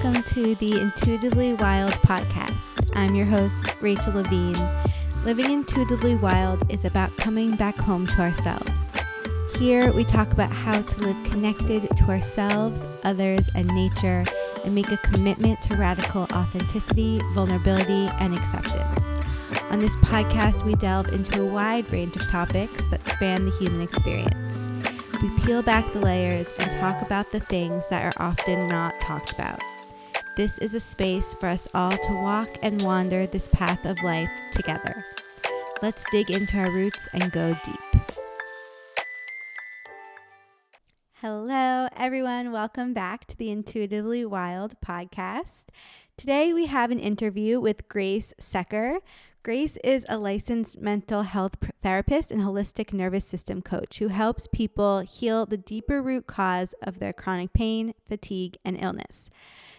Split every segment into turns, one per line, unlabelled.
welcome to the Intuitively Wild podcast. I'm your host, Rachel Levine. Living intuitively wild is about coming back home to ourselves. Here we talk about how to live connected to ourselves, others, and nature, and make a commitment to radical authenticity, vulnerability, and acceptance. On this podcast, we delve into a wide range of topics that span the human experience. We peel back the layers and talk about the things that are often not talked about. This is a space for us all to walk and wander this path of life together. Let's dig into our roots and go deep. Hello, everyone. Welcome back to the Intuitively Wild podcast. Today, we have an interview with Grace Secker. Grace is a licensed mental health therapist and holistic nervous system coach who helps people heal the deeper root cause of their chronic pain, fatigue, and illness.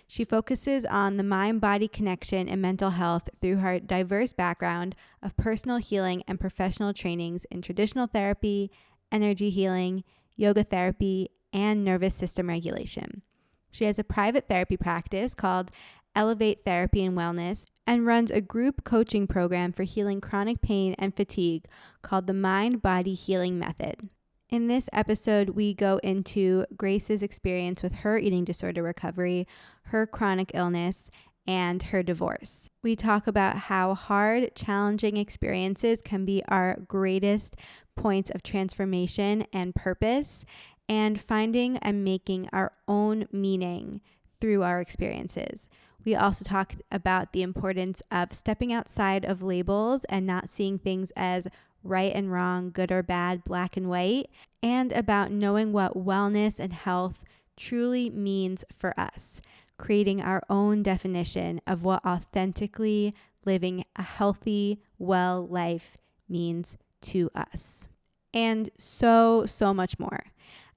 She focuses on the mind-body connection and mental health through her diverse background of personal healing and professional trainings in traditional therapy, energy healing, yoga therapy, and nervous system regulation. She has a private therapy practice called Elevate Therapy and Wellness and runs a group coaching program for healing chronic pain and fatigue called the Mind-Body Healing Method. In this episode, we go into Grace's experience with her eating disorder recovery, her chronic illness, and her divorce. We talk about how hard, challenging experiences can be our greatest points of transformation and purpose, and finding and making our own meaning through our experiences. We also talk about the importance of stepping outside of labels and not seeing things as right and wrong, good or bad, black and white, and about knowing what wellness and health truly means for us, creating our own definition of what authentically living a healthy, well life means to us. And so much more.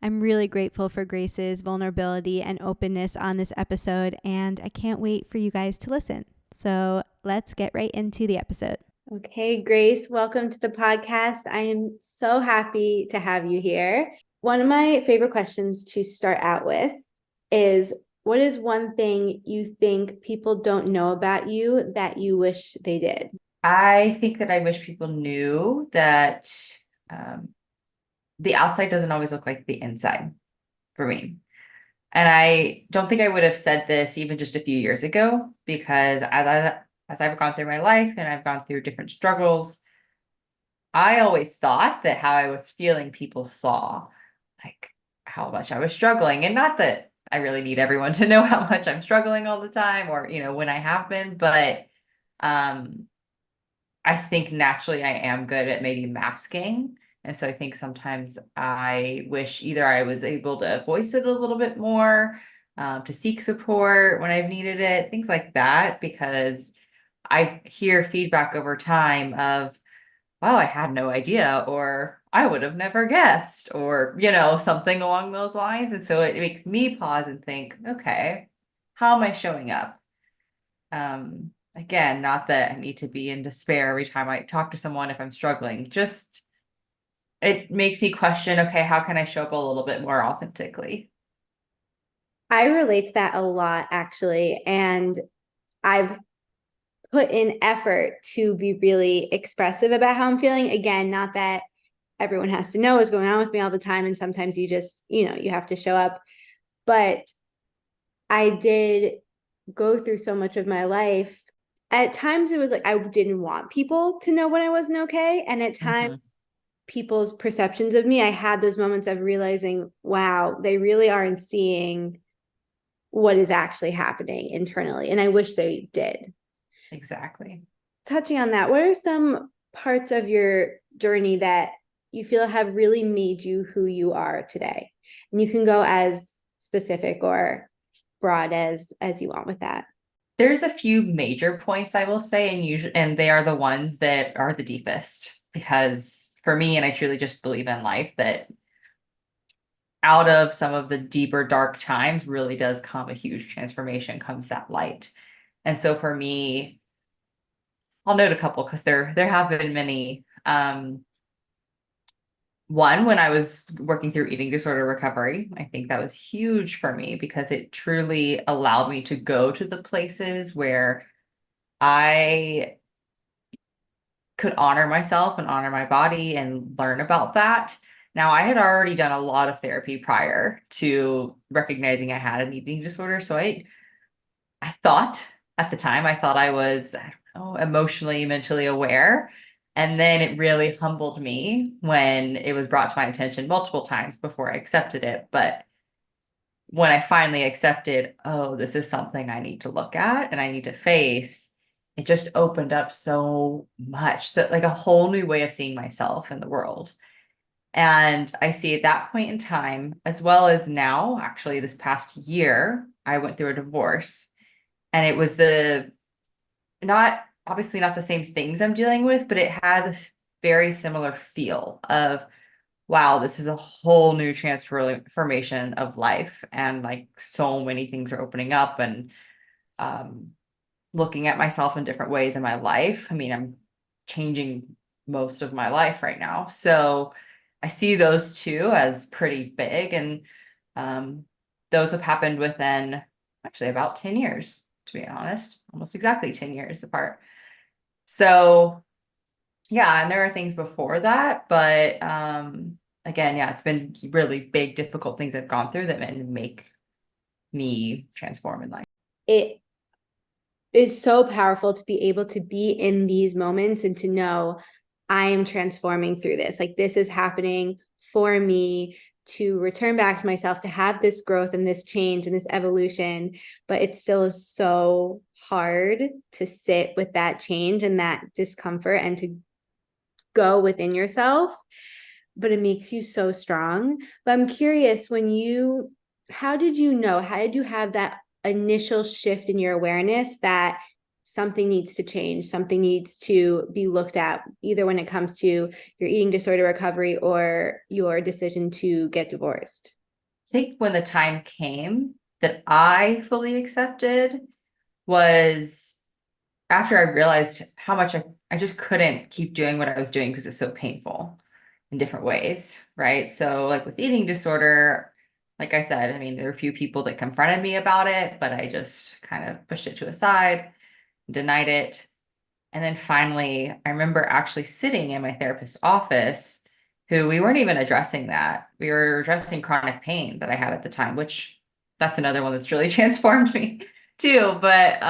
I'm really grateful for Grace's vulnerability and openness on this episode, and I can't wait for you guys to listen. So let's get right into the episode. Okay, Grace, welcome to the podcast. I am so happy to have you here. One of my favorite questions to start out with is, what is one thing you think people don't know about you that you wish they did?
I think that I wish people knew that the outside doesn't always look like the inside for me. And I don't think I would have said this even just a few years ago, because as I've gone through my life and I've gone through different struggles, I always thought that how I was feeling, people saw like how much I was struggling. And not that I really need everyone to know how much I'm struggling all the time, or, when I have been, but I think naturally I am good at maybe masking. And so I think sometimes I wish either I was able to voice it a little bit more, to seek support when I've needed it, things like that, because I hear feedback over time of, wow, I had no idea, or I would have never guessed, or, something along those lines. And so it makes me pause and think, okay, how am I showing up? Again, not that I need to be in despair every time I talk to someone if I'm struggling, just it makes me question, okay, how can I show up a little bit more authentically?
I relate to that a lot, actually. And I've put in effort to be really expressive about how I'm feeling. Again, not that everyone has to know what's going on with me all the time. And sometimes you just, you have to show up. But I did go through so much of my life. At times it was like I didn't want people to know when I wasn't okay. And at times people's perceptions of me, I had those moments of realizing, wow, they really aren't seeing what is actually happening internally. And I wish they did.
Exactly.
Touching on that, what are some parts of your journey that you feel have really made you who you are today? And you can go as specific or broad as you want with that.
There's a few major points I will say, and they are the ones that are the deepest, because for me, and I truly just believe in life, that out of some of the deeper dark times really does come a huge transformation, comes that light. And so for me, I'll note a couple because there have been many. one, when I was working through eating disorder recovery, I think that was huge for me because it truly allowed me to go to the places where I could honor myself and honor my body and learn about that. Now, I had already done a lot of therapy prior to recognizing I had an eating disorder. So I thought at the time, I thought I was, I don't know, emotionally, mentally aware. And then it really humbled me when it was brought to my attention multiple times before I accepted it. But when I finally accepted, oh, this is something I need to look at and I need to face, it just opened up so much that like a whole new way of seeing myself in the world. And I see at that point in time, as well as now, actually, this past year, I went through a divorce. And it was not obviously not the same things I'm dealing with, but it has a very similar feel of wow, this is a whole new transformation of life. And like so many things are opening up and um, looking at myself in different ways in my life. I mean, I'm changing most of my life right now. So I see those two as pretty big. And um, those have happened within actually about 10 years, to be honest, almost exactly 10 years apart. So yeah, and there are things before that, but again, yeah, it's been really big, difficult things I've gone through that make me transform in life.
It is so powerful to be able to be in these moments and to know I am transforming through this. Like this is happening for me to return back to myself, to have this growth and this change and this evolution. But it still is so hard to sit with that change and that discomfort and to go within yourself. But it makes you so strong. But I'm curious, how did you know? How did you have that initial shift in your awareness that something needs to change, something needs to be looked at, either when it comes to your eating disorder recovery or your decision to get divorced?
I think when the time came that I fully accepted was after I realized how much I just couldn't keep doing what I was doing because it's so painful in different ways, right? So, like with eating disorder, like I said, I mean, there were a few people that confronted me about it, but I just kind of pushed it to a side, denied it. And then finally, I remember actually sitting in my therapist's office, who we weren't even addressing that. We were addressing chronic pain that I had at the time, which that's another one that's really transformed me too. But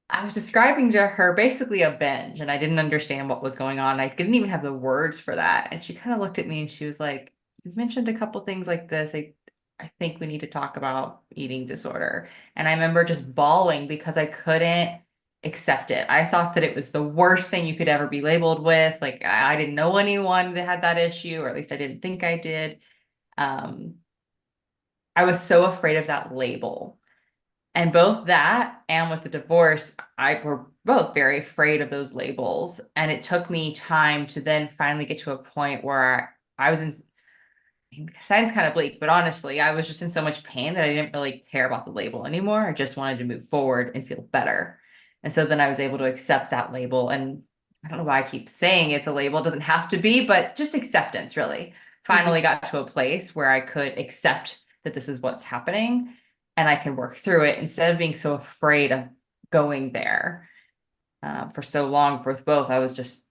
I was describing to her basically a binge, and I didn't understand what was going on. I didn't even have the words for that. And she kind of looked at me and she was like, "You've mentioned a couple things like this. I think we need to talk about eating disorder." And I remember just bawling because I couldn't accept it. I thought that it was the worst thing you could ever be labeled with. Like I didn't know anyone that had that issue, or at least I didn't think I did. Um, I was so afraid of that label. And both that and with the divorce, I were both very afraid of those labels. And it took me time to then finally get to a point where I was in, sounds kind of bleak, but honestly, I was just in so much pain that I didn't really care about the label anymore. I just wanted to move forward and feel better. And so then I was able to accept that label. And I don't know why I keep saying it's a label, it doesn't have to be, but just acceptance really. Finally got to a place where I could accept that this is what's happening and I can work through it instead of being so afraid of going there. For so long, for both, I was just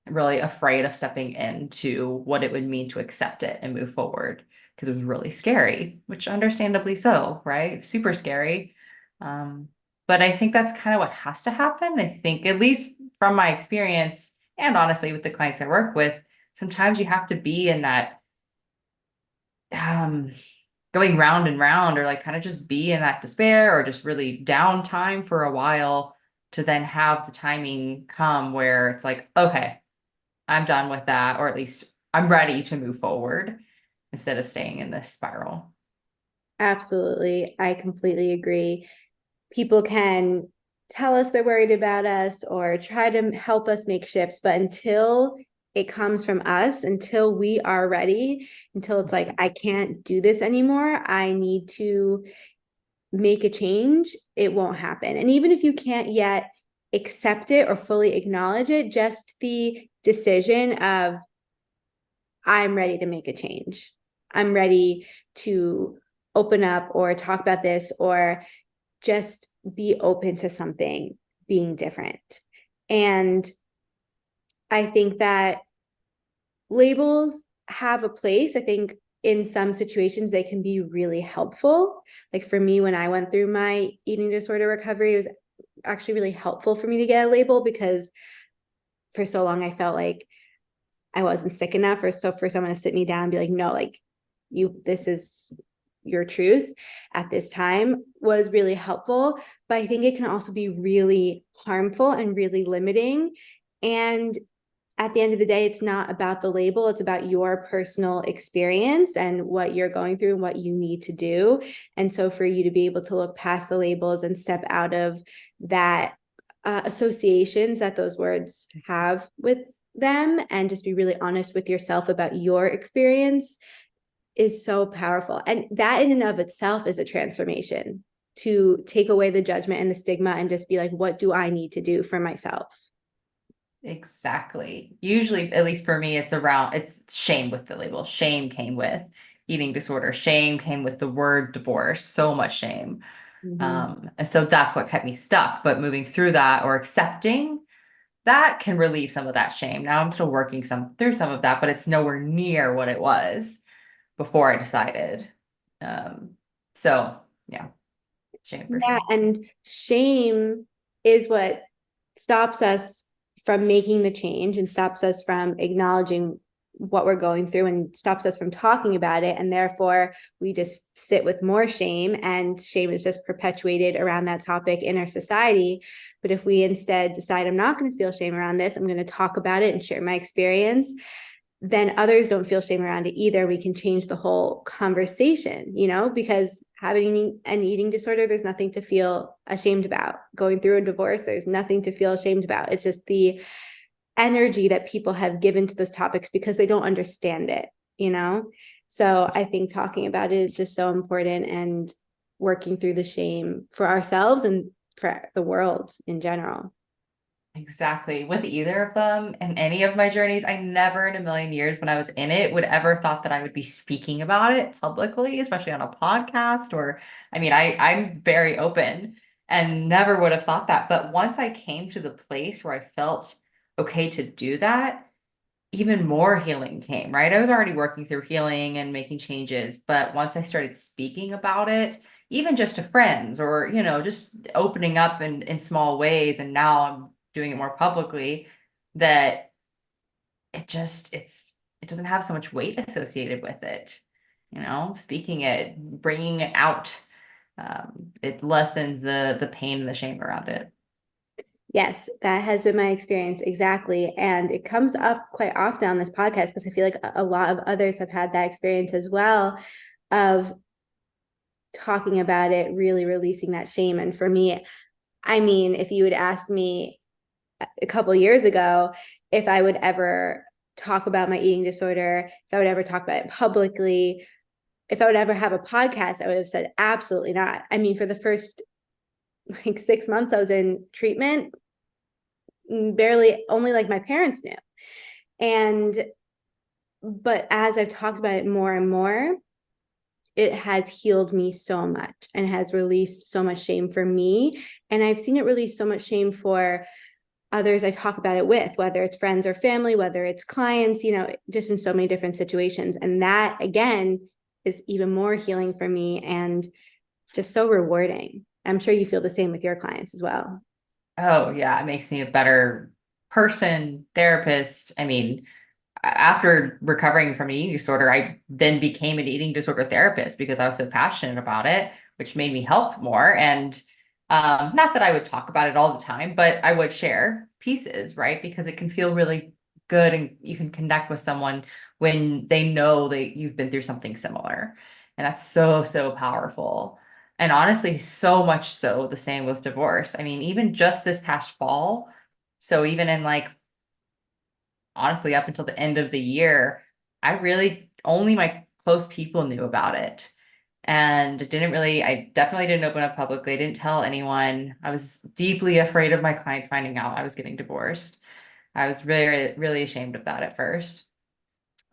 really afraid of stepping into what it would mean to accept it and move forward because it was really scary, which understandably so, right? Super scary. Um, but I think that's kind of what has to happen. I think, at least from my experience, and honestly, with the clients I work with, sometimes you have to be in that um, going round and round, or like kind of just be in that despair or just really downtime for a while to then have the timing come where it's like, okay, I'm done with that, or at least I'm ready to move forward instead of staying in this spiral.
Absolutely. I completely agree. People can tell us they're worried about us or try to help us make shifts, but until it comes from us, until we are ready, until it's like, I can't do this anymore, I need to make a change, it won't happen. And even if you can't yet accept it or fully acknowledge it, just the decision of I'm ready to make a change. I'm ready to open up or talk about this or just be open to something being different. And I think that labels have a place. I think in some situations they can be really helpful. Like for me, when I went through my eating disorder recovery, it was actually really helpful for me to get a label because for so long I felt like I wasn't sick enough, or so for someone to sit me down and be like, no, like this is your truth at this time was really helpful. But I think it can also be really harmful and really limiting. And at the end of the day, it's not about the label, it's about your personal experience and what you're going through and what you need to do. And so for you to be able to look past the labels and step out of that associations that those words have with them and just be really honest with yourself about your experience is so powerful. And that in and of itself is a transformation, to take away the judgment and the stigma and just be like, what do I need to do for myself?
Exactly. Usually, at least for me, it's shame with the label. Shame came with eating disorder. Shame came with the word divorce. So much shame.
Mm-hmm.
And so that's what kept me stuck. But moving through that or accepting that can relieve some of that shame. Now I'm still working through some of that, but it's nowhere near what it was before I decided. Um, so yeah, shame for
Yeah,
sure.
and shame is what stops us from making the change and stops us from acknowledging what we're going through and stops us from talking about it. And therefore, we just sit with more shame, and shame is just perpetuated around that topic in our society. But if we instead decide, I'm not going to feel shame around this, I'm going to talk about it and share my experience, then others don't feel shame around it either. We can change the whole conversation, because having an eating disorder, there's nothing to feel ashamed about. Going through a divorce, there's nothing to feel ashamed about. It's just the energy that people have given to those topics because they don't understand it. So I think talking about it is just so important, and working through the shame for ourselves and for the world in general.
Exactly. With either of them and any of my journeys, I never in a million years when I was in it would ever thought that I would be speaking about it publicly, especially on a podcast or I mean, I'm very open and never would have thought that. But once I came to the place where I felt okay to do that, even more healing came, right? I was already working through healing and making changes, but once I started speaking about it, even just to friends or, just opening up in small ways, and now I'm doing it more publicly, that it doesn't have so much weight associated with it. Speaking it, bringing it out, it lessens the pain and the shame around it.
Yes, that has been my experience exactly. And it comes up quite often on this podcast because I feel like a lot of others have had that experience as well of talking about it, really releasing that shame. And for me, I mean, if you had asked me a couple years ago if I would ever talk about my eating disorder, if I would ever talk about it publicly, if I would ever have a podcast, I would have said absolutely not. I mean, for the first like 6 months I was in treatment, barely, only like my parents knew. And but as I've talked about it more and more, it has healed me so much and has released so much shame for me. And I've seen it release so much shame for others I talk about it with, whether it's friends or family, whether it's clients, just in so many different situations. And that again is even more healing for me and just so rewarding. I'm sure you feel the same with your clients as well.
Oh, yeah, it makes me a better person, therapist. I mean, after recovering from an eating disorder, I then became an eating disorder therapist because I was so passionate about it, which made me help more. And not that I would talk about it all the time, but I would share pieces, right? Because it can feel really good and you can connect with someone when they know that you've been through something similar. And that's so, so powerful. And honestly, so much so the same with divorce. I mean, even just this past fall, so even in like honestly up until the end of the year, I really only my close people knew about it. And I definitely didn't open up publicly. I didn't tell anyone. I was deeply afraid of my clients finding out I was getting divorced. I was really, really ashamed of that at first.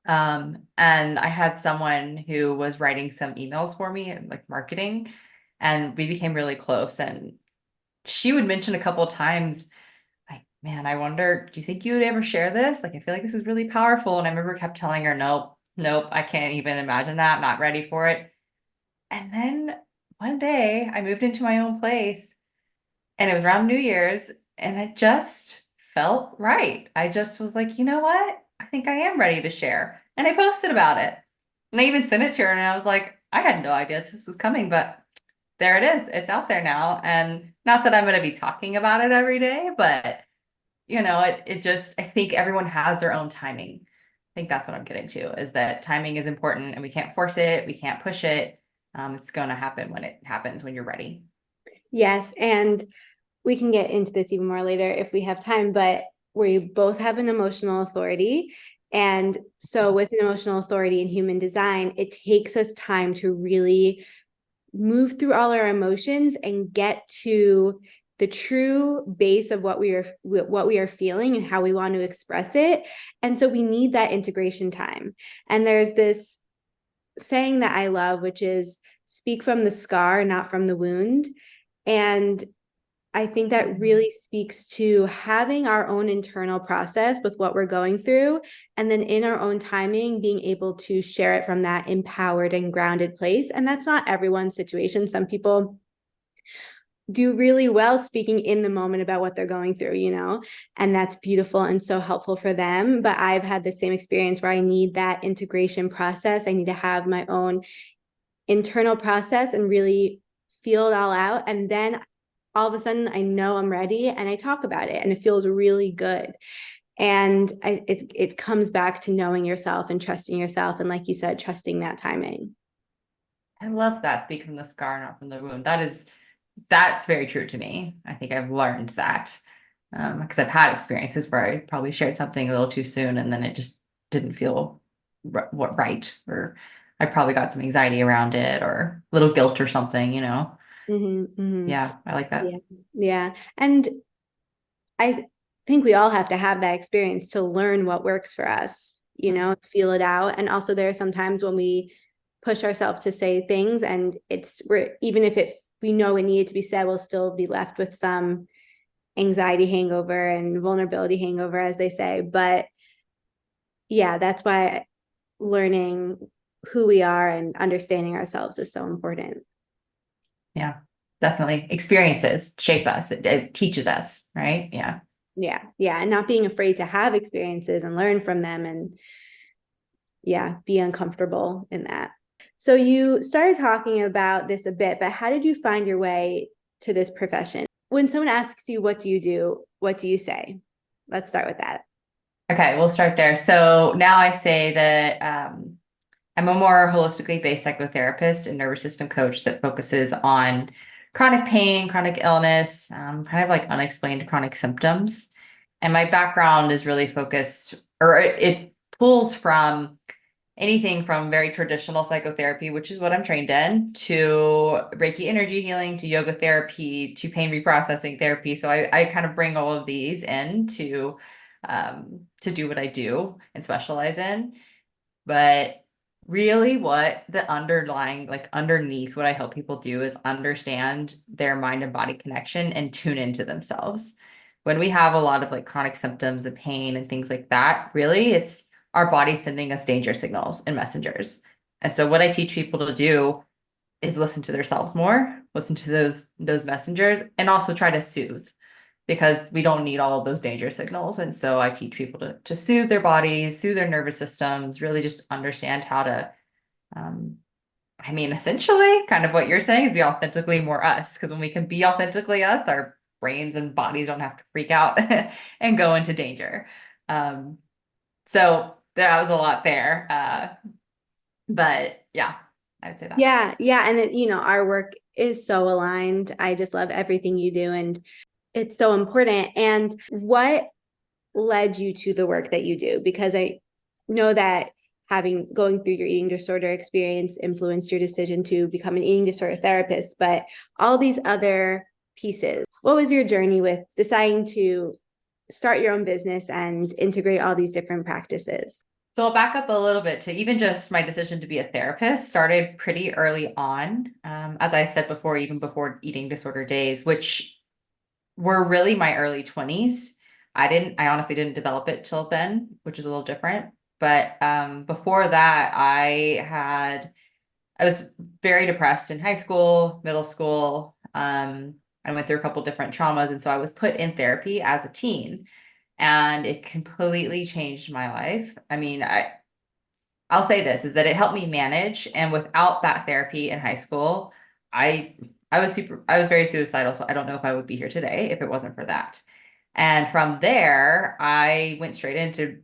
And I had someone who was writing some emails for me and like marketing, and we became really close. And she would mention a couple of times, like, man, I wonder, do you think you would ever share this? Like, I feel like this is really powerful. And I remember kept telling her, nope, nope, I can't even imagine that. I'm not ready for it. And then one day I moved into my own place and it was around New Year's and it just felt right. I just was like, you know what? I think I am ready to share. And I posted about it. And I even sent it to her and I was like, I had no idea this was coming, but there it is. It's out there now. And not that I'm going to be talking about it every day, but it just, I think everyone has their own timing. I think that's what I'm getting to is that timing is important and we can't force it. We can't push it. It's going to happen when it happens, when you're ready.
Yes, and we can get into this even more later if we have time, but we both have an emotional authority. And so with an emotional authority in human design, it takes us time to really move through all our emotions and get to the true base of what we are feeling and how we want to express it. And so we need that integration time. And there's this saying that I love, which is speak from the scar, not from the wound. And I think that really speaks to having our own internal process with what we're going through. And then in our own timing, being able to share it from that empowered and grounded place. And that's not everyone's situation. Some people do really well speaking in the moment about what they're going through, and that's beautiful and so helpful for them. But I've had the same experience where I need that integration process. I need to have my own internal process and really feel it all out. And then all of a sudden I know I'm ready and I talk about it and it feels really good. And it comes back to knowing yourself and trusting yourself. And like you said, trusting that timing.
I love that. Speak from the scar, not from the wound. That's very true to me. I think I've learned that because I've had experiences where I probably shared something a little too soon and then it just didn't feel right, or I probably got some anxiety around it or a little guilt or something.
Mm-hmm, mm-hmm.
Yeah, I like that.
Yeah. Yeah. And I think we all have to have that experience to learn what works for us, feel it out. And also there are some times when we push ourselves to say things and even if we know it needed to be said, we'll still be left with some anxiety hangover and vulnerability hangover, as they say. But yeah, that's why learning who we are and understanding ourselves is so important.
Yeah, definitely. Experiences shape us. It teaches us, right? Yeah.
Yeah. Yeah. And not being afraid to have experiences and learn from them and yeah, be uncomfortable in that. So you started talking about this a bit, but how did you find your way to this profession? When someone asks you, what do? What do you say? Let's start with that.
Okay, we'll start there. So now I say that I'm a more holistically based psychotherapist and nervous system coach that focuses on chronic pain, chronic illness, kind of like unexplained chronic symptoms. And my background is really focused, or it pulls from anything from very traditional psychotherapy, which is what I'm trained in, to Reiki energy healing, to yoga therapy, to pain reprocessing therapy. So I kind of bring all of these in to do what I do and specialize in. But really what the underlying, like underneath what I help people do is understand their mind and body connection and tune into themselves. When we have a lot of like chronic symptoms of pain and things like that, really it's our body sending us danger signals and messengers. And so what I teach people to do is listen to themselves more, listen to those messengers, and also try to soothe because we don't need all of those danger signals. And so I teach people to soothe their bodies, soothe their nervous systems, really just understand how to, um, essentially kind of what you're saying is be authentically more us. Because when we can be authentically us, our brains and bodies don't have to freak out and go into danger. Um, so that was a lot there. But yeah, I would say that.
Yeah. Yeah. And our work is so aligned. I just love everything you do. And it's so important. And what led you to the work that you do? Because I know that going through your eating disorder experience influenced your decision to become an eating disorder therapist, but all these other pieces. What was your journey with deciding to start your own business and integrate all these different practices?
So I'll back up a little bit to even just my decision to be a therapist started pretty early on. As I said before, even before eating disorder days, which were really my early 20s. I honestly didn't develop it till then, which is a little different. But before that, I was very depressed in high school, middle school. I went through a couple different traumas, and so I was put in therapy as a teen, and it completely changed my life. I mean, I'll say this is that it helped me manage, and without that therapy in high school, I I was very suicidal, so I don't know if I would be here today if it wasn't for that. And from there, I went straight into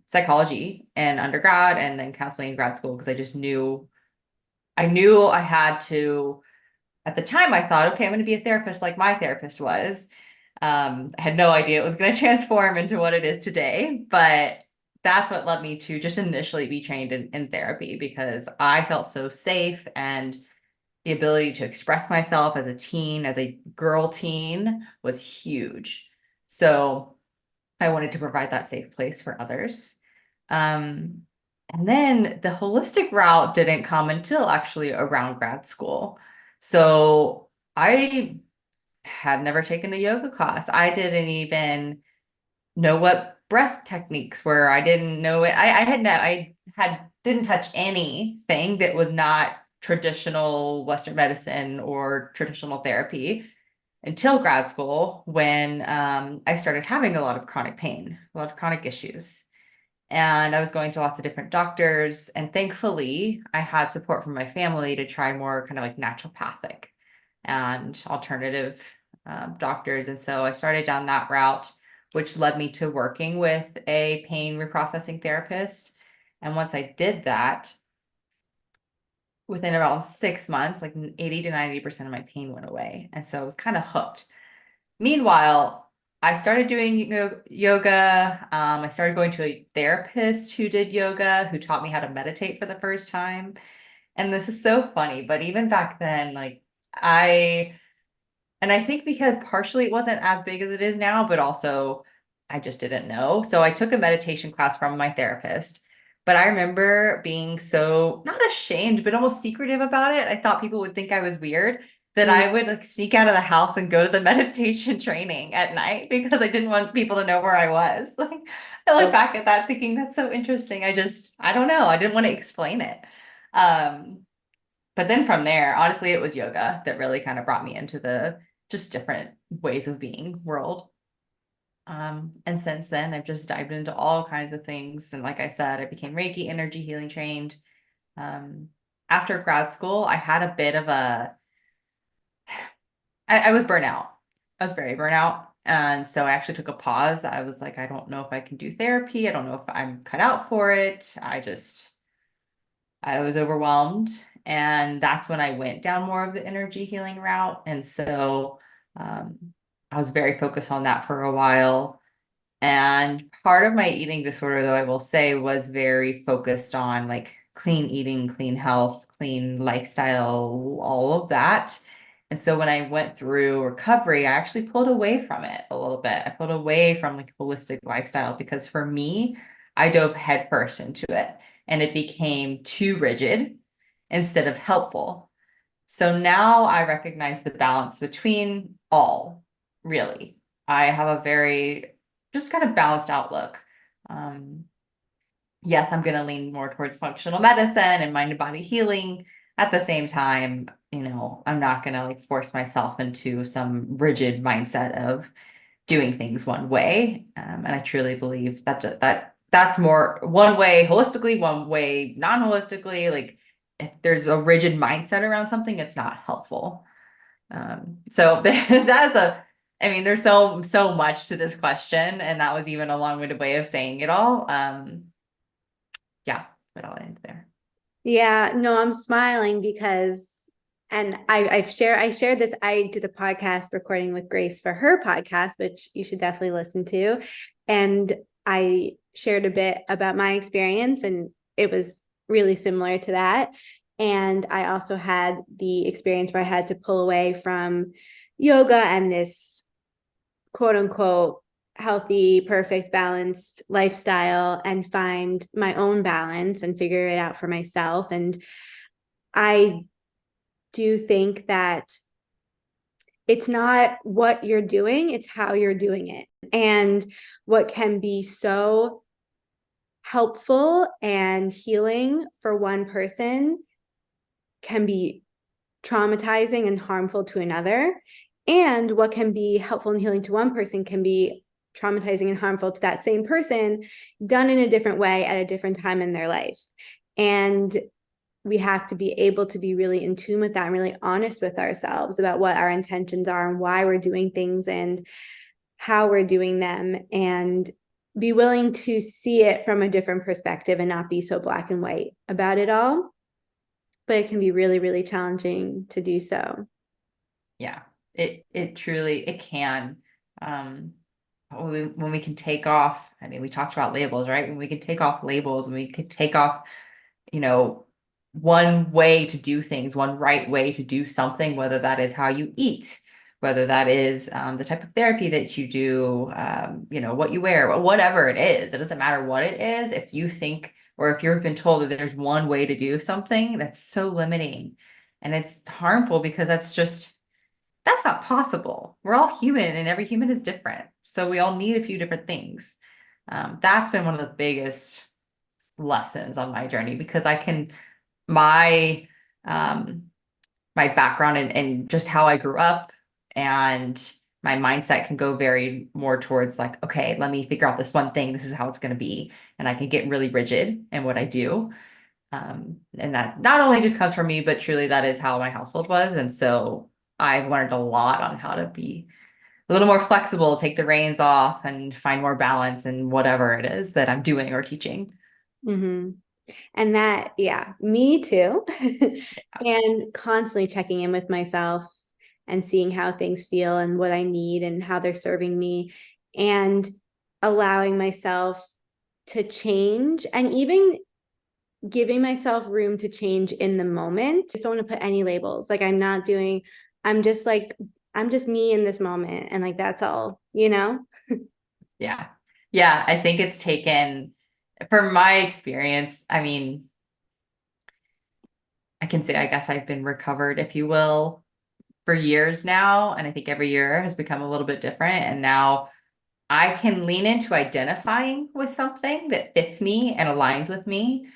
psychology in undergrad and then counseling in grad school because I knew I had to. At the time, I thought, okay, I'm going to be a therapist like my therapist was. I had no idea it was going to transform into what it is today, but that's what led me to just initially be trained in therapy because I felt so safe and the ability to express myself as a teen, as a girl teen, was huge. So I wanted to provide that safe place for others. Um, and then the holistic route didn't come until actually around grad school. So I had never taken a yoga class. I didn't even know what breath techniques were. I didn't know it. I had didn't touch anything that was not traditional Western medicine or traditional therapy until grad school when I started having a lot of chronic pain, a lot of chronic issues. And I was going to lots of different doctors. And thankfully, I had support from my family to try more kind of like naturopathic and alternative doctors. And so I started down that route, which led me to working with a pain reprocessing therapist. And once I did that, within around 6 months, like 80 to 90% of my pain went away. And so I was kind of hooked. Meanwhile, I started doing yoga. I started going to a therapist who did yoga, who taught me how to meditate for the first time. And this is so funny, but even back then, I, and I think because partially it wasn't as big as it is now, but also I just didn't know. So I took a meditation class from my therapist. But I remember being so not ashamed, but almost secretive about it. I thought people would think I was weird that
Mm.
I would like sneak out of the house and go to the meditation training at night because I didn't want people to know where I was. Like I look back at that thinking that's so interesting. I don't know. I didn't want to explain it. Um, but then from there, honestly, it was yoga that really kind of brought me into the just different ways of being world. And since then, I've just dived into all kinds of things. And like I said, I became Reiki energy healing trained. Um, After grad school, I had a bit of I was burnout. I was very burnout. And so I actually took a pause. I was like, I don't know if I can do therapy. I don't know if I'm cut out for it. I was overwhelmed. And that's when I went down more of the energy healing route. And so um, I was very focused on that for a while. And part of my eating disorder, though, I will say, was very focused on like clean eating, clean health, clean lifestyle, all of that. And so when I went through recovery, I actually pulled away from it a little bit. I pulled away from like holistic lifestyle because for me, I dove headfirst into it and it became too rigid instead of helpful. So now I recognize the balance between all, really. I have a very just kind of balanced outlook. Um, yes, I'm going to lean more towards functional medicine and mind and body healing. At the same time, I'm not going to like force myself into some rigid mindset of doing things one way. And I truly believe that's more one way holistically, one way non-holistically. Like if there's a rigid mindset around something, it's not helpful. So that's I mean, there's so much to this question, and that was even a long-winded way of saying it all. Yeah, but I'll end there.
Yeah, no, I'm smiling because, and I shared this. I did a podcast recording with Grace for her podcast, which you should definitely listen to. And I shared a bit about my experience, and it was really similar to that. And I also had the experience where I had to pull away from yoga and this quote unquote healthy, perfect, balanced lifestyle and find my own balance and figure it out for myself. And I do think that it's not what you're doing, it's how you're doing it. And what can be so helpful and healing for one person can be traumatizing and harmful to another. And what can be helpful and healing to one person can be traumatizing and harmful to that same person, done in a different way at a different time in their life. And we have to be able to be really in tune with that and really honest with ourselves about what our intentions are and why we're doing things and how we're doing them, and be willing to see it from a different perspective and not be so black and white about it all. But it can be really, really challenging to do so.
Yeah, it truly it can. Um, when we can take off, I mean, we talked about labels, right? When we can take off labels, and we could take off, you know, one way to do things, one right way to do something, whether that is how you eat, whether that is the type of therapy that you do, what you wear, whatever it is. It doesn't matter what it is. If you think, or if you've been told that there's one way to do something, that's so limiting. And it's harmful because that's not possible. We're all human and every human is different. So we all need a few different things. That's been one of the biggest lessons on my journey because my um my background and just how I grew up and my mindset can go very more towards like, okay, let me figure out this one thing. This is how it's going to be. And I can get really rigid in what I do. And that not only just comes from me, but truly that is how my household was. And so I've learned a lot on how to be a little more flexible, take the reins off and find more balance in whatever it is that I'm doing or teaching.
Mm-hmm. And that, yeah, me too. And constantly checking in with myself and seeing how things feel and what I need and how they're serving me, and allowing myself to change and even giving myself room to change in the moment. I just don't want to put any labels. Like I'm just like, I'm just me in this moment. And like, that's all, you know?
Yeah. Yeah. I think it's taken, from my experience, I mean, I can say, I guess I've been recovered, if you will, for years now. And I think every year has become a little bit different. And now I can lean into identifying with something that fits me and aligns with me.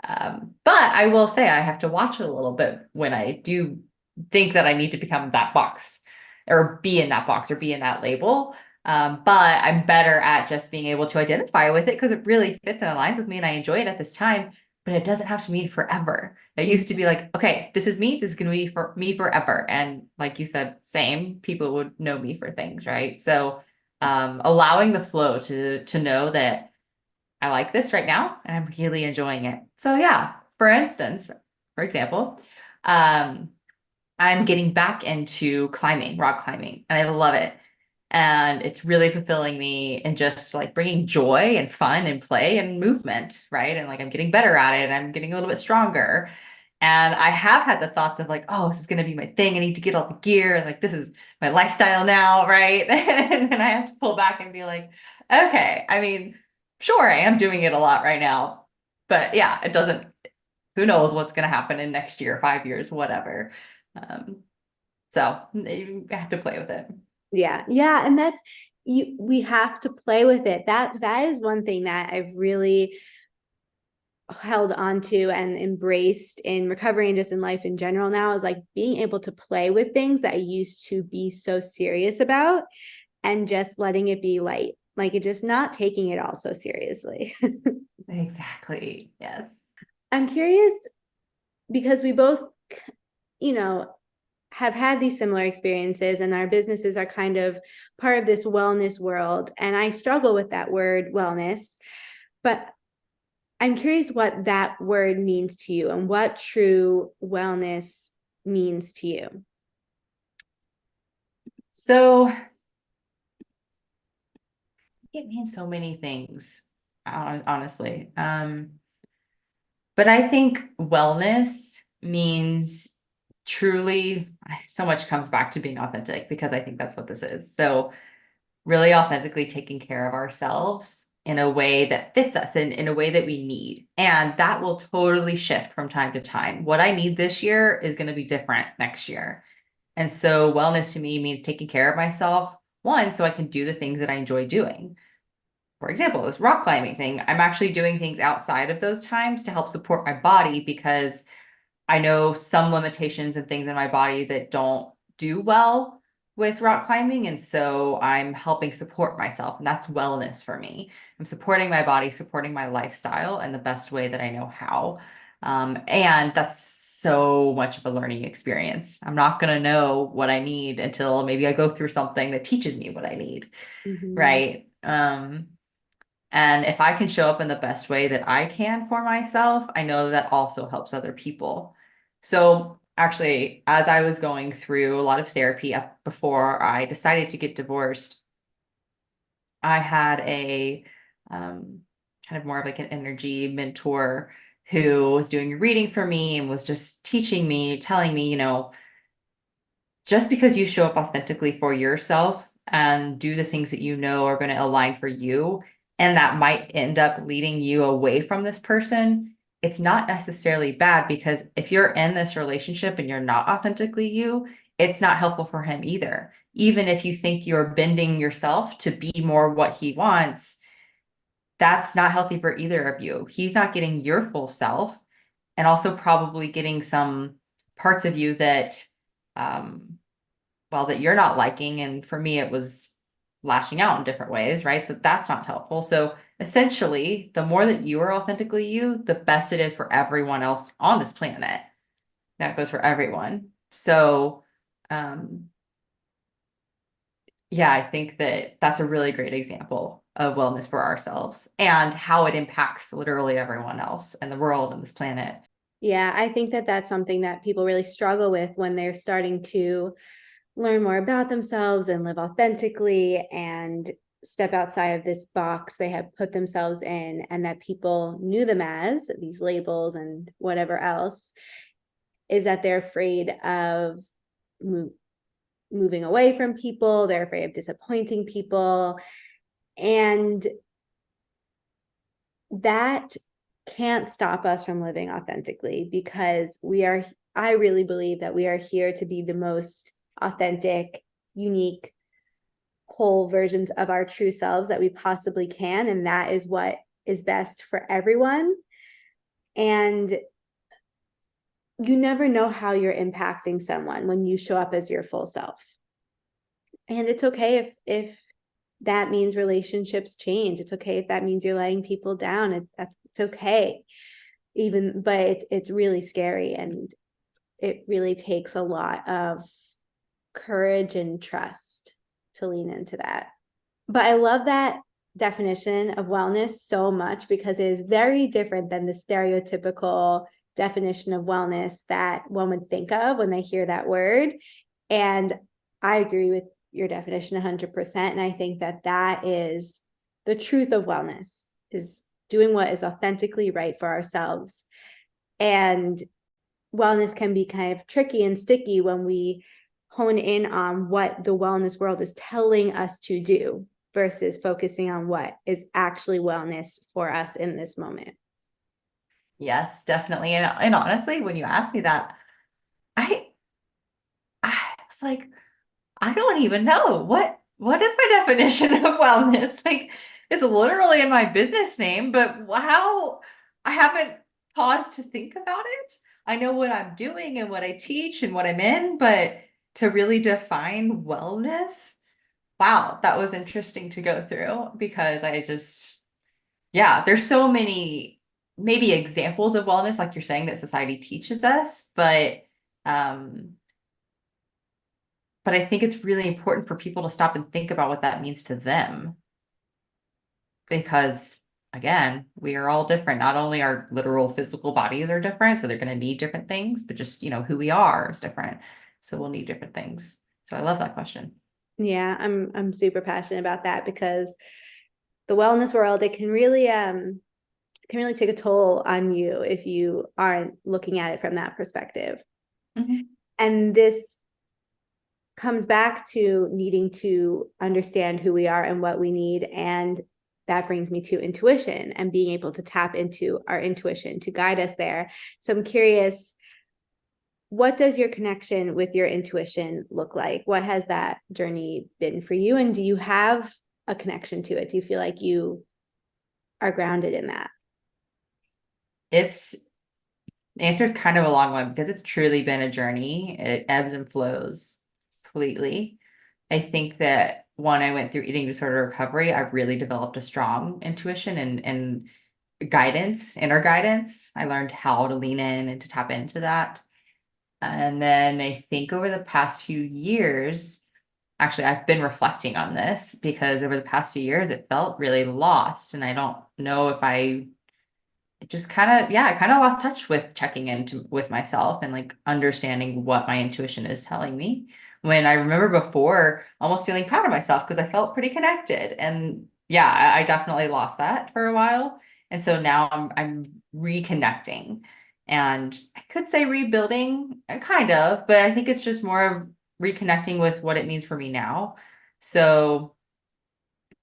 But I will say I have to watch it a little bit when I do think that I need to become that box or be in that box or be in that label. But I'm better at just being able to identify with it because it really fits and aligns with me and I enjoy it at this time. But it doesn't have to mean forever. It used to be like, okay, this is me. This is going to be for me forever. And like you said, same people would know me for things, right? So allowing the flow to know that I like this right now and I'm really enjoying it. So yeah, for example, um, I'm getting back into climbing, rock climbing, and I love it. And it's really fulfilling me and just like bringing joy and fun and play and movement, right? And like I'm getting better at it and I'm getting a little bit stronger. And I have had the thoughts of like, oh, this is going to be my thing. I need to get all the gear. And like, this is my lifestyle now, right? And then I have to pull back and be like, okay, I mean, sure, I am doing it a lot right now. But yeah, it doesn't, who knows what's going to happen in next year, 5 years, whatever. Um, so you have to play with it.
Yeah. Yeah. And that's we have to play with it. That is one thing that I've really held on to and embraced in recovery and just in life in general now, is like being able to play with things that I used to be so serious about and just letting it be light. Like it just not taking it all so seriously.
Exactly. Yes.
I'm curious because we both, you know, have had these similar experiences and our businesses are kind of part of this wellness world. And I struggle with that word wellness, but I'm curious what that word means to you and what true wellness means to you.
So it means so many things, honestly. But I think wellness means truly, so much comes back to being authentic because I think that's what this is. So really authentically taking care of ourselves in a way that fits us and in a way that we need. And that will totally shift from time to time. What I need this year is going to be different next year. And so wellness to me means taking care of myself, one, so I can do the things that I enjoy doing. For example, this rock climbing thing, I'm actually doing things outside of those times to help support my body because I know some limitations and things in my body that don't do well with rock climbing. And so I'm helping support myself. And that's wellness for me. I'm supporting my body, supporting my lifestyle in the best way that I know how. And that's so much of a learning experience. I'm not going to know what I need until maybe I go through something that teaches me what I need.
Mm-hmm.
Right. And if I can show up in the best way that I can for myself, I know that also helps other people. So actually, as I was going through a lot of therapy up before I decided to get divorced, I had a kind of more of like an energy mentor who was doing a reading for me and was just teaching me, telling me, just because you show up authentically for yourself and do the things that you know are going to align for you, and that might end up leading you away from this person, it's not necessarily bad because if you're in this relationship and you're not authentically you, it's not helpful for him either. Even if you think you're bending yourself to be more what he wants, that's not healthy for either of you. He's not getting your full self and also probably getting some parts of you that that you're not liking. And for me, it was lashing out in different ways, right? So that's not helpful. So essentially, the more that you are authentically you, the best it is for everyone else on this planet. That goes for everyone. So, um, yeah, I think that that's a really great example of wellness for ourselves and how it impacts literally everyone else in the world and this planet.
Yeah, I think that that's something that people really struggle with when they're starting to learn more about themselves and live authentically and step outside of this box they have put themselves in and that people knew them as these labels and whatever else, is that they're afraid of moving away from people. They're afraid of disappointing people. And that can't stop us from living authentically because I really believe that we are here to be the most authentic, unique, whole versions of our true selves that we possibly can. And that is what is best for everyone. And you never know how you're impacting someone when you show up as your full self. And it's okay if that means relationships change. It's okay if that means you're letting people down. It's okay. But it's really scary, and it really takes a lot of courage and trust to lean into that. But I love that definition of wellness so much because it is very different than the stereotypical definition of wellness that one would think of when they hear that word. And I agree with your definition 100%. And I think that that is the truth of wellness, is doing what is authentically right for ourselves. And wellness can be kind of tricky and sticky when we hone in on what the wellness world is telling us to do versus focusing on what is actually wellness for us in this moment.
Yes, definitely. And honestly, when you asked me that, I I was like, I don't even know what is my definition of wellness. Like it's literally in my business name, but how I haven't paused to think about it. I know what I'm doing and what I teach and what I'm in, but to really define wellness, wow, that was interesting to go through because yeah, there's so many maybe examples of wellness, like you're saying, that society teaches us, um, but I think it's really important for people to stop and think about what that means to them. Because again, we are all different. Not only our literal physical bodies are different, so they're going to need different things, but just, who we are is different. So we'll need different things. So I love that question.
Yeah, I'm super passionate about that because the wellness world, it can really take a toll on you if you aren't looking at it from that perspective.
Mhm.
And this comes back to needing to understand who we are and what we need. And that brings me to intuition and being able to tap into our intuition to guide us there. So I'm curious, what does your connection with your intuition look like? What has that journey been for you? And do you have a connection to it? Do you feel like you are grounded in that?
It's The answer is kind of a long one because it's truly been a journey. It ebbs and flows completely. I think that when I went through eating disorder recovery, I really developed a strong intuition and guidance, inner guidance. I learned how to lean in and to tap into that. And then I think over the past few years, actually, I've been reflecting on this because over the past few years, it felt really lost. And I don't know if I it just kind of, yeah, I kind of lost touch with checking with myself and like understanding what my intuition is telling me. When I remember before almost feeling proud of myself because I felt pretty connected. And yeah, I definitely lost that for a while. And so now I'm reconnecting. And I could say rebuilding, kind of, but I think it's just more of reconnecting with what it means for me now. So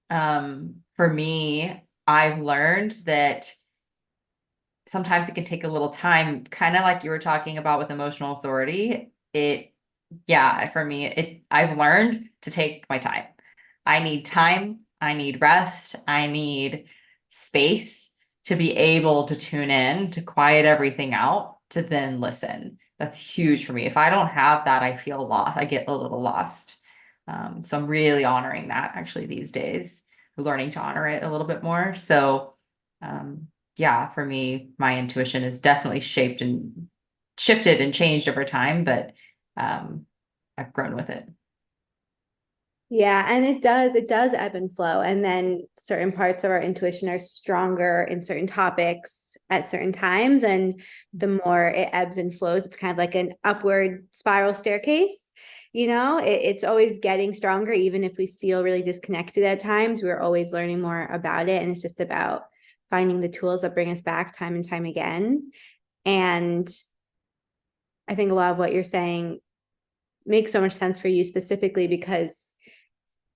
for me, I've learned that sometimes it can take a little time, kind of like you were talking about with emotional authority. Yeah, for me, I've learned to take my time. I need time, I need rest, I need space to be able to tune in, to quiet everything out, to then listen. That's huge for me. If I don't have that, I feel lost. I get a little lost. So I'm really honoring that actually these days, learning to honor it a little bit more. So, yeah, for me, my intuition is definitely shaped and shifted and changed over time, but um, I've grown with it.
Yeah, and it does ebb and flow. And then certain parts of our intuition are stronger in certain topics at certain times. And the more it ebbs and flows, it's kind of like an upward spiral staircase. It's always getting stronger, even if we feel really disconnected at times. We're always learning more about it. And it's just about finding the tools that bring us back time and time again. And I think a lot of what you're saying makes so much sense for you specifically because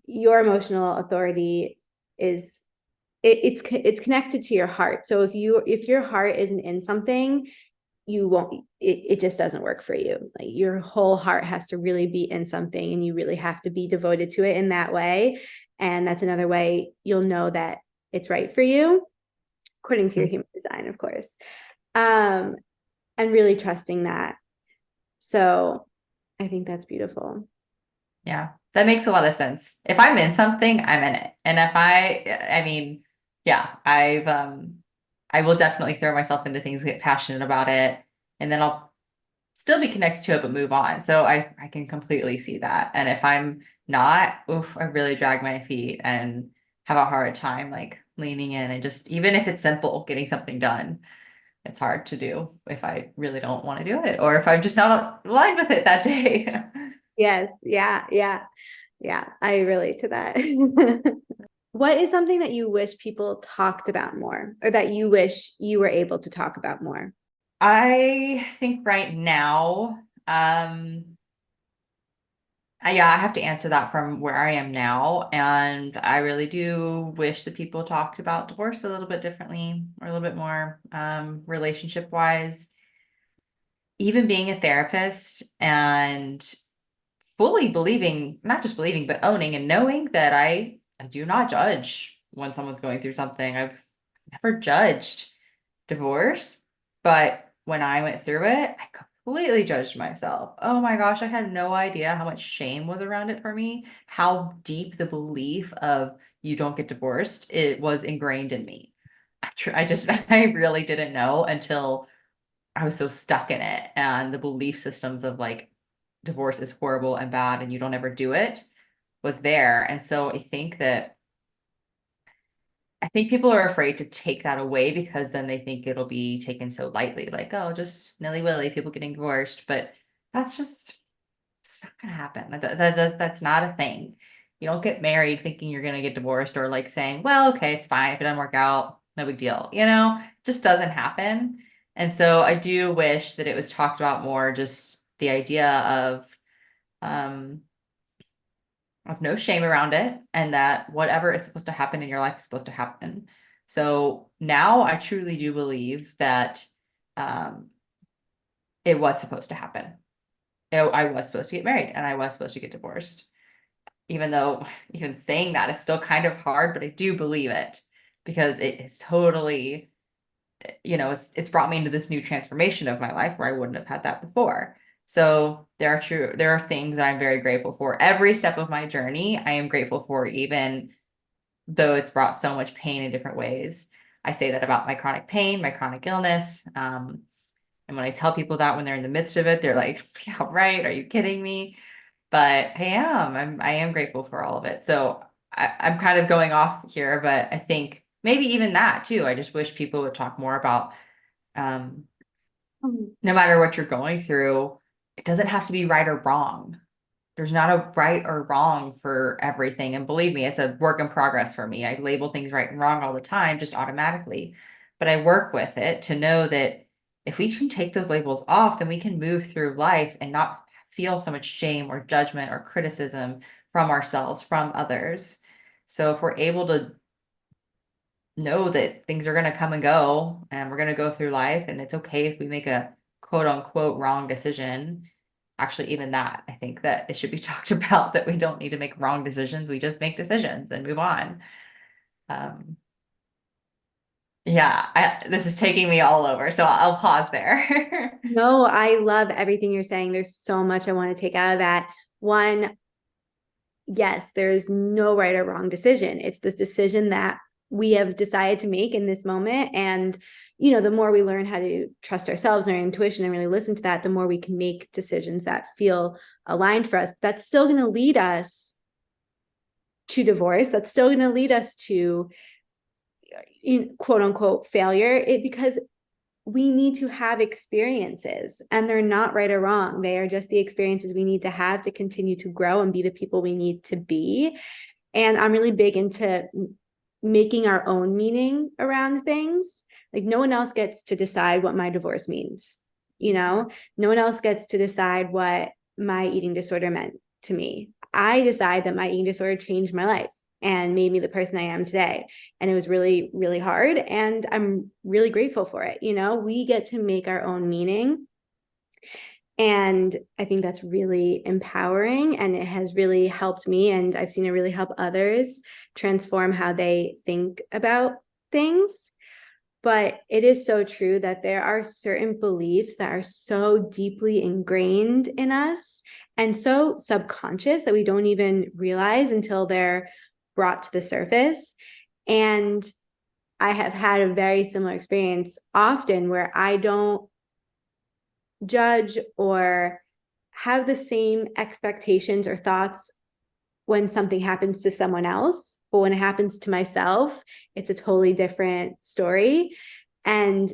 your emotional authority is it's connected to your heart. So if your heart isn't in something, you won't it just doesn't work for you. Like your whole heart has to really be in something and you really have to be devoted to it in that way. And that's another way you'll know that it's right for you, according to your human design, of course. um and really trusting that. So I think that's beautiful.
Yeah, that makes a lot of sense. If I'm in something, I'm in it. And I mean, yeah, I will definitely throw myself into things, get passionate about it, and then I'll still be connected to it, but move on. So I can completely see that. And if I'm not, oof, I really drag my feet and have a hard time like leaning in and just even if it's simple, getting something done, it's hard to do if I really don't want to do it or if I'm just not aligned with it that day.
Yes, yeah, yeah, yeah, I relate to that. What is something that you wish people talked about more or that you wish you were able to talk about more?
I think right now, yeah, I have to answer that from where I am now. And I really do wish that people talked about divorce a little bit differently or a little bit more, relationship wise. Even being a therapist and fully believing, not just believing, but owning and knowing that I do not judge when someone's going through something. I've never judged divorce, but when I went through it, I completely judged myself. Oh my gosh, I had no idea how much shame was around it for me, how deep the belief of you don't get divorced, it was ingrained in me. I just, I really didn't know until I was so stuck in it. And the belief systems of like divorce is horrible and bad and you don't ever do it was there. And so I think people are afraid to take that away because then they think it'll be taken so lightly, like, oh, just nilly-willy, people getting divorced. But that's just, it's not gonna happen. That's not a thing. You don't get married thinking you're gonna get divorced or like saying, well, okay, it's fine. If it doesn't work out, no big deal. It just doesn't happen. And so I do wish that it was talked about more, just the idea of, um, of no shame around it, and that whatever is supposed to happen in your life is supposed to happen. So now I truly do believe that um, it was supposed to happen. I was supposed to get married and I was supposed to get divorced. Even though even saying that is still kind of hard, but I do believe it because it is totally, it's brought me into this new transformation of my life where I wouldn't have had that before. So there are things that I'm very grateful for. Every step of my journey, I am grateful for, even though it's brought so much pain in different ways. I say that about my chronic pain, my chronic illness. And when I tell people that when they're in the midst of it, they're like, yeah, right. Are you kidding me? But I am grateful for all of it. So I'm kind of going off here, but I think maybe even that too. I just wish people would talk more about um, no matter what you're going through, it doesn't have to be right or wrong. There's not a right or wrong for everything. And believe me, it's a work in progress for me. I label things right and wrong all the time, just automatically. But I work with it to know that if we can take those labels off, then we can move through life and not feel so much shame or judgment or criticism from ourselves, from others. So if we're able to know that things are going to come and go and we're going to go through life, and it's okay if we make a quote unquote wrong decision. Actually, even that, I think that it should be talked about, that we don't need to make wrong decisions. We just make decisions and move on. Um, yeah, this is taking me all over, so I'll pause there.
No, I love everything you're saying. There's so much I want to take out of that. One, yes, there is no right or wrong decision. It's this decision that we have decided to make in this moment. And, the more we learn how to trust ourselves and our intuition and really listen to that, the more we can make decisions that feel aligned for us. That's still going to lead us to divorce. That's still going to lead us to quote unquote failure, because we need to have experiences, and they're not right or wrong. They are just the experiences we need to have to continue to grow and be the people we need to be. And I'm really big into making our own meaning around things. Like, no one else gets to decide what my divorce means. No one else gets to decide what my eating disorder meant to me. I decide that my eating disorder changed my life and made me the person I am today. And it was really, really hard. And I'm really grateful for it. We get to make our own meaning. And I think that's really empowering, and it has really helped me. And I've seen it really help others transform how they think about things. But it is so true that there are certain beliefs that are so deeply ingrained in us and so subconscious that we don't even realize until they're brought to the surface. And I have had a very similar experience often where I don't judge or have the same expectations or thoughts when something happens to someone else, but when it happens to myself, it's a totally different story. And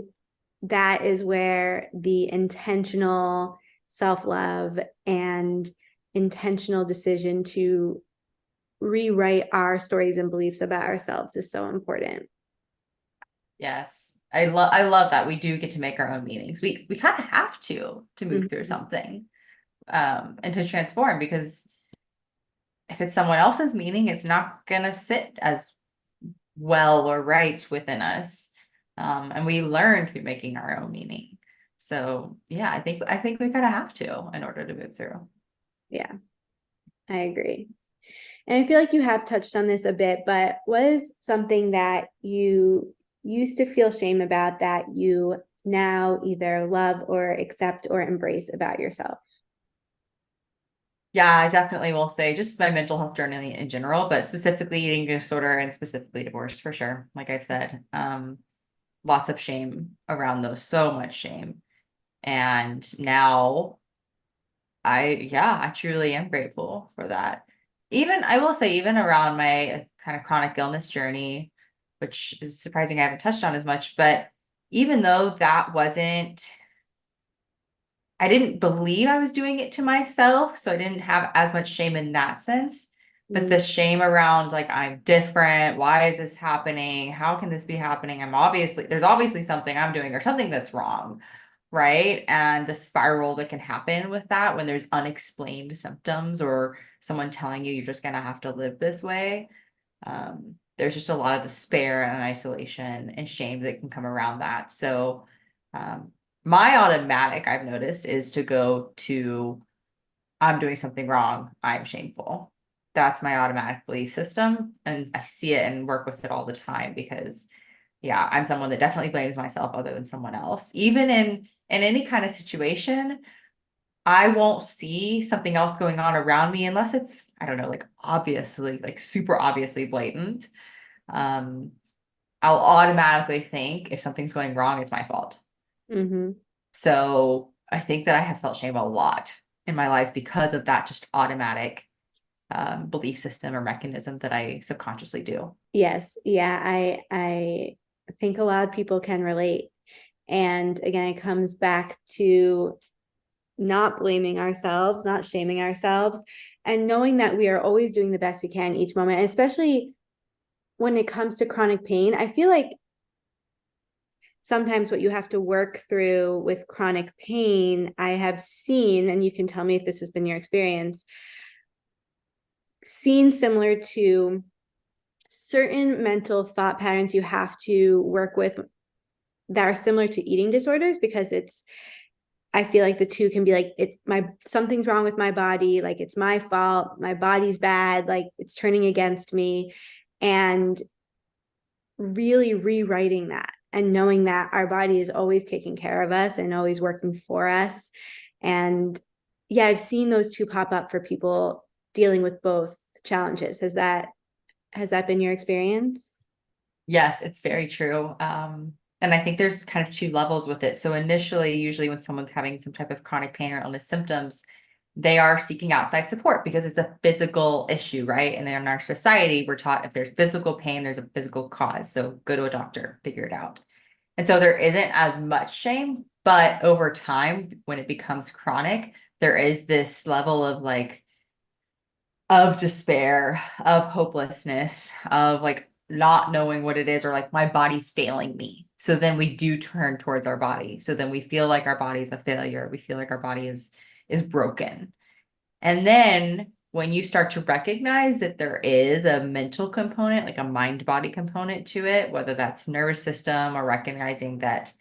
that is where the intentional self-love and intentional decision to rewrite our stories and beliefs about ourselves is so important.
Yes. I love that we do get to make our own meanings. We kind of have to move through
Mm-hmm.
something and to transform, because if it's someone else's meaning, it's not gonna sit as well or right within us. And we learn through making our own meaning. So yeah, I think we kind of have to in order to move through.
Yeah, I agree. And I feel like you have touched on this a bit, but was something that you used to feel shame about that you now either love or accept or embrace about yourself?
Yeah, I definitely will say just my mental health journey in general, but specifically eating disorder and specifically divorce for sure. Like I've said, lots of shame around those, so much shame. And now I truly am grateful for that. Even I will say, even around my kind of chronic illness journey, which is surprising I haven't touched on as much, but even though that wasn't, I didn't believe I was doing it to myself, so I didn't have as much shame in that sense. But
Mm.
the shame around, like, I'm different, why is this happening? How can this be happening? There's obviously something I'm doing or something that's wrong, right? And the spiral that can happen with that when there's unexplained symptoms or someone telling you you're just going to have to live this way. There's just a lot of despair and isolation and shame that can come around that. So, my automatic, I've noticed, is to go to, I'm doing something wrong, I'm shameful. That's my automatic belief system. And I see it and work with it all the time because, yeah, I'm someone that definitely blames myself other than someone else. Even in any kind of situation, I won't see something else going on around me unless it's, I don't know, like obviously, like super obviously blatant. Um, I'll automatically think if something's going wrong, it's my fault.
Mm-hmm.
So I think that I have felt shame a lot in my life because of that just automatic belief system or mechanism that I subconsciously do.
Yes. Yeah. I think a lot of people can relate. And again, it comes back to not blaming ourselves, not shaming ourselves, and knowing that we are always doing the best we can each moment, and especially when it comes to chronic pain. I feel like sometimes what you have to work through with chronic pain, I have seen, and you can tell me if this has been your experience, seen similar to certain mental thought patterns you have to work with that are similar to eating disorders, because it's, I feel like the two can be like, it's my, something's wrong with my body, like it's my fault, my body's bad, like it's turning against me. And really rewriting that and knowing that our body is always taking care of us and always working for us. And yeah, I've seen those two pop up for people dealing with both challenges. Has that been your experience?
Yes, it's very true. And I think there's kind of two levels with it. So initially, usually when someone's having some type of chronic pain or illness symptoms, they are seeking outside support because it's a physical issue, right? And in our society, we're taught if there's physical pain, there's a physical cause. So go to a doctor, figure it out. And so there isn't as much shame, but over time, when it becomes chronic, there is this level of like, of despair, of hopelessness, of like not knowing what it is, or like my body's failing me. So then we do turn towards our body. So then we feel like our body is a failure. We feel like our body is broken. And then when you start to recognize that there is a mental component, like a mind body component to it, whether that's nervous system or recognizing that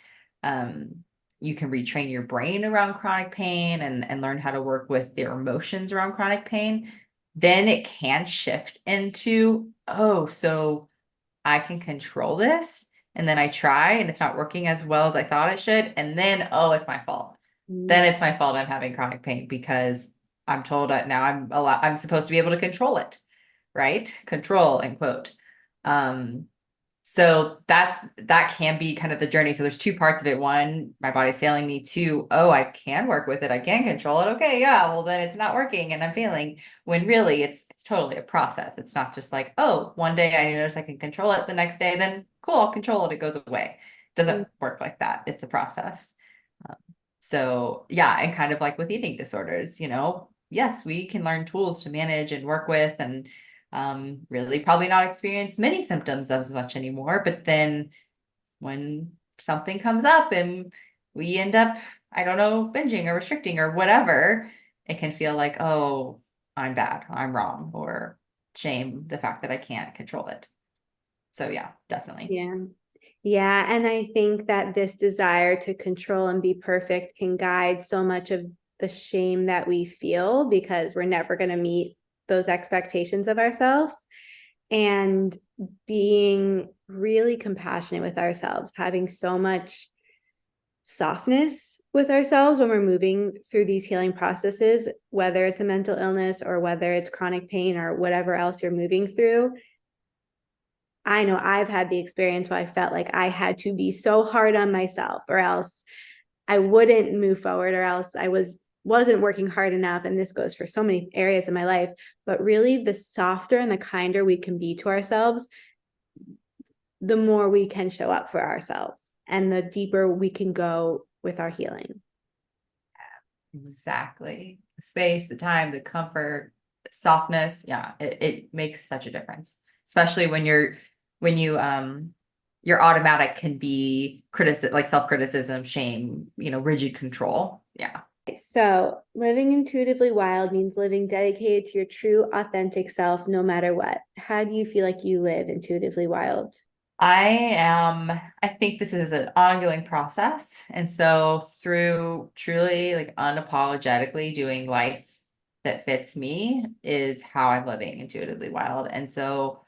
um, you can retrain your brain around chronic pain and learn how to work with their emotions around chronic pain, then it can shift into, oh, so I can control this. And then I try and it's not working as well as I thought it should. And then, oh, it's my fault. Then it's my fault I'm having chronic pain because I'm told that now I'm supposed to be able to control it, right? Control, end quote. Um, so that can be kind of the journey. So there's two parts of it. One, my body's failing me. Two, oh, I can work with it. I can control it. Okay, yeah, well then it's not working and I'm failing. When really it's totally a process. It's not just like, oh, one day I notice I can control it. The next day, then cool, I'll control it. It goes away. It doesn't work like that. It's a process. Um, so yeah, and kind of like with eating disorders, yes, we can learn tools to manage and work with and really probably not experience many symptoms as much anymore. But then when something comes up and we end up, I don't know, binging or restricting or whatever, it can feel like, oh, I'm bad, I'm wrong, or shame the fact that I can't control it. So yeah, definitely.
Yeah. Yeah. And I think that this desire to control and be perfect can guide so much of the shame that we feel, because we're never going to meet those expectations of ourselves. And being really compassionate with ourselves, having so much softness with ourselves when we're moving through these healing processes, whether it's a mental illness or whether it's chronic pain or whatever else you're moving through. I know I've had the experience where I felt like I had to be so hard on myself or else I wouldn't move forward, or else I wasn't working hard enough. And this goes for so many areas of my life. But really, the softer and the kinder we can be to ourselves, the more we can show up for ourselves and the deeper we can go with our healing.
Exactly. The space, the time, the comfort, the softness. Yeah, it makes such a difference. Especially when you your automatic can be like self-criticism, shame, rigid control. Yeah.
So, living intuitively wild means living dedicated to your true, authentic self, no matter what. How do you feel like you live intuitively wild?
I think this is an ongoing process. And so through truly like unapologetically doing life that fits me is how I'm living intuitively wild. And so,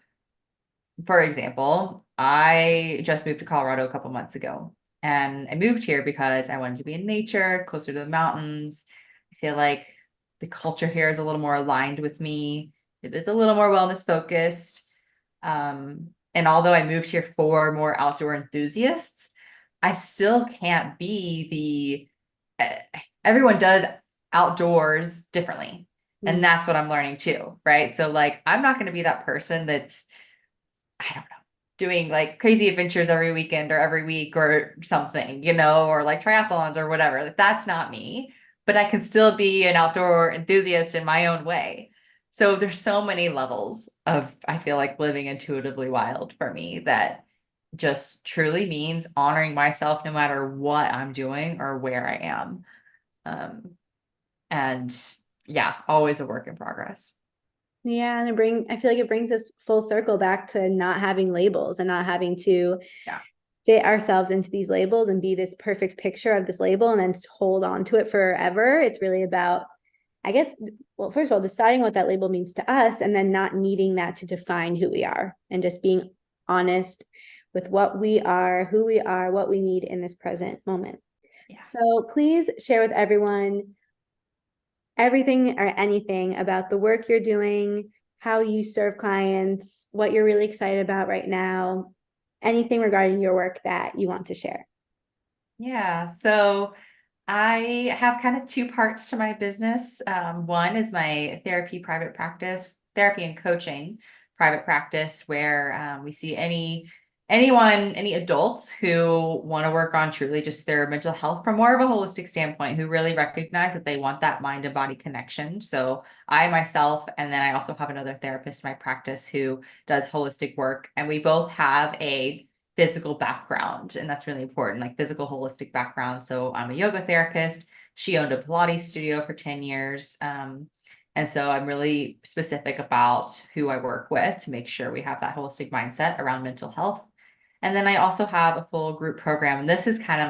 for example, I just moved to Colorado a couple months ago. And I moved here because I wanted to be in nature, closer to the mountains. I feel like the culture here is a little more aligned with me. It is a little more wellness focused. And although I moved here for more outdoor enthusiasts, I still can't be everyone does outdoors differently. And
Mm.
that's what I'm learning too, right? So like I'm not going to be that person that's, I don't know, doing like crazy adventures every weekend or every week or something, or like triathlons or whatever. Like that's not me, but I can still be an outdoor enthusiast in my own way. So there's so many levels of, I feel like living intuitively wild for me that just truly means honoring myself no matter what I'm doing or where I am. Um, and yeah, always a work in progress.
Yeah, and I feel like it brings us full circle back to not having labels and not having to
Yeah.
fit ourselves into these labels and be this perfect picture of this label and then hold on to it forever. It's really about, I guess, well, first of all, deciding what that label means to us and then not needing that to define who we are and just being honest with what we are, who we are, what we need in this present moment.
Yeah.
So please share with everyone everything or anything about the work you're doing, how you serve clients, what you're really excited about right now, anything regarding your work that you want to share.
Yeah. So I have kind of two parts to my business. One is my therapy private practice, therapy and coaching private practice, where we see any adults who want to work on truly just their mental health from more of a holistic standpoint, who really recognize that they want that mind and body connection. So I myself, and then I also have another therapist in my practice who does holistic work, and we both have a physical background, and that's really important, like physical holistic background. So I'm a yoga therapist. She owned a Pilates studio for 10 years. And so I'm really specific about who I work with to make sure we have that holistic mindset around mental health. And then I also have a full group program, and this is kind of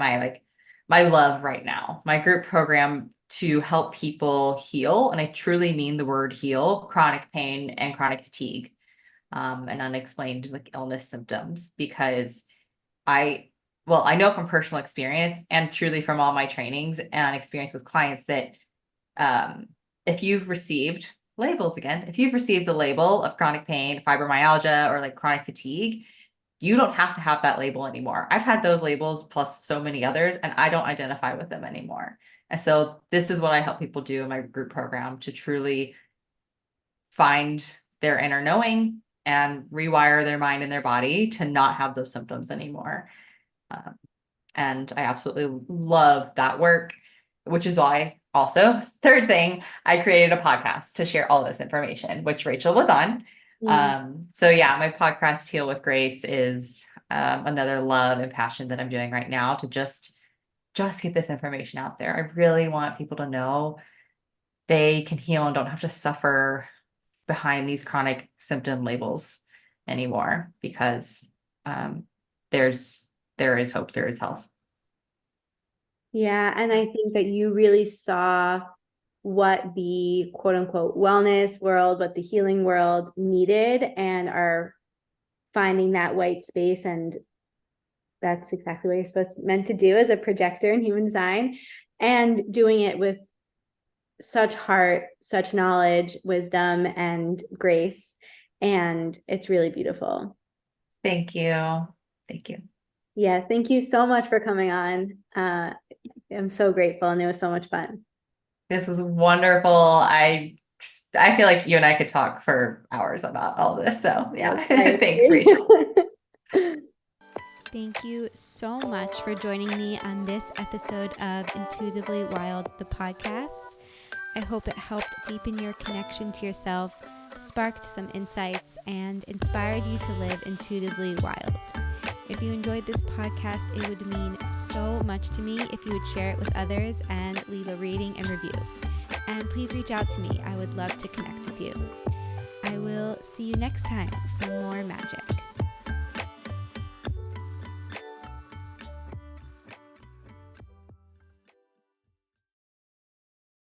my love right now, my group program to help people heal, and I truly mean the word heal, chronic pain and chronic fatigue, and unexplained like illness symptoms, because I, well, I know from personal experience and truly from all my trainings and experience with clients that um, if you've received labels again, if you've received the label of chronic pain, fibromyalgia, or like chronic fatigue, you don't have to have that label anymore. I've had those labels plus so many others, and I don't identify with them anymore. And so this is what I help people do in my group program to truly find their inner knowing and rewire their mind and their body to not have those symptoms anymore. Um, and I absolutely love that work, which is why also, third thing, I created a podcast to share all this information, which Rachel was on.
Mm.
So yeah, my podcast Heal with Grace is another love and passion that I'm doing right now to just get this information out there. I really want people to know they can heal and don't have to suffer behind these chronic symptom labels anymore, because um, there's there is hope, there is health.
Yeah, and I think that you really saw what the quote unquote wellness world, what the healing world needed, and are finding that white space. And that's exactly what you're meant to do as a projector in human design, and doing it with such heart, such knowledge, wisdom, and grace. And it's really beautiful.
Thank you. Thank you.
Yes, thank you so much for coming on. I'm so grateful, and it was so much fun.
This was wonderful. I feel like you and I could talk for hours about all this. So
Yes,
yeah.
I
Thanks, Rachel.
agree.
Thank you so much for joining me on this episode of Intuitively Wild, the podcast. I hope it helped deepen your connection to yourself, sparked some insights, and inspired you to live intuitively wild. If you enjoyed this podcast, it would mean so much to me if you would share it with others and leave a rating and review. And please reach out to me. I would love to connect with you. I will see you next time for more magic.